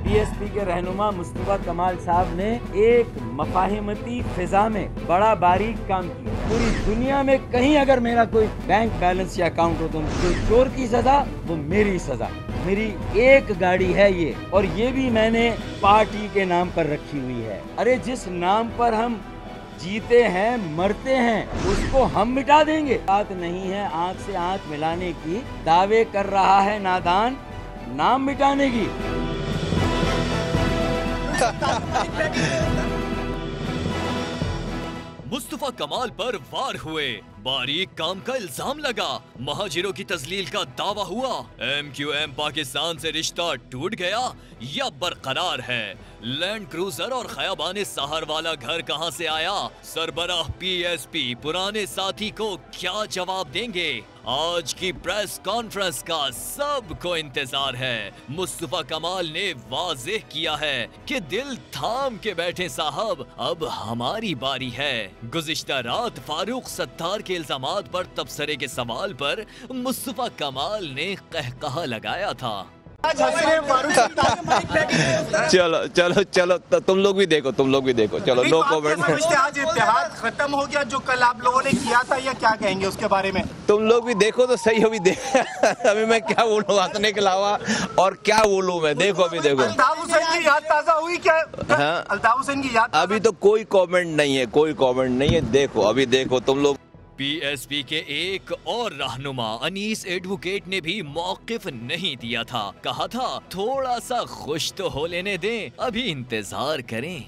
BSP के रहनुमा मुस्तफा कमाल साहब ने एक मफाहिमती फिजा में बड़ा बारीक काम किया। पूरी दुनिया में कहीं अगर मेरा कोई बैंक बैलेंस या अकाउंट हो तो जो चोर की सजा वो मेरी सजा। मेरी एक गाड़ी है ये, और ये भी मैंने पार्टी के नाम पर रखी हुई है। अरे जिस नाम पर हम जीते हैं मरते हैं उसको हम मिटा देंगे। बात नहीं है आंख से आंख मिलाने की, दावे कर रहा है नादान नाम मिटाने की। मुस्तफा कमाल पर वार हुए, बारीक काम का इल्जाम लगा, महाजिरों की तजलील का दावा हुआ। MQM पाकिस्तान से रिश्ता टूट गया या बरकरार है? लैंड क्रूजर और खयाबाने सहर वाला घर कहां से आया? सरबराह PSP पुराने साथी को क्या जवाब देंगे? आज की प्रेस कॉन्फ्रेंस का सबको इंतजार है। मुस्तफा कमाल ने वाज़ेह किया है कि दिल थाम के बैठे साहब, अब हमारी बारी है। गुज़िश्ता रात फारूक सत्तार के इल्जामात पर तबसरे के सवाल पर मुस्तफा कमाल ने कहकहा लगाया था। चलो चलो चलो तो तुम लोग भी देखो, चलो नो कमेंट। आज इत्तेहाद खत्म हो गया जो कल आप लोगों ने किया था, या क्या कहेंगे उसके बारे में? तुम लोग भी देखो तो सही, अभी अभी मैं क्या बोलूँ हंसने के अलावा, और क्या बोलूँ मैं। देखो अभी देखो, अल्ताफ हुसैन की याद ताजा हुई क्या? हाँ, अल्ताफ हुसैन की याद अभी तो कोई कमेंट नहीं है, देखो अभी देखो तुम लोग। PSP के एक और रहनुमा अनीस एडवोकेट ने भी मौकिफ नहीं दिया था। कहा था थोड़ा सा खुश तो हो लेने दें, अभी इंतजार करें।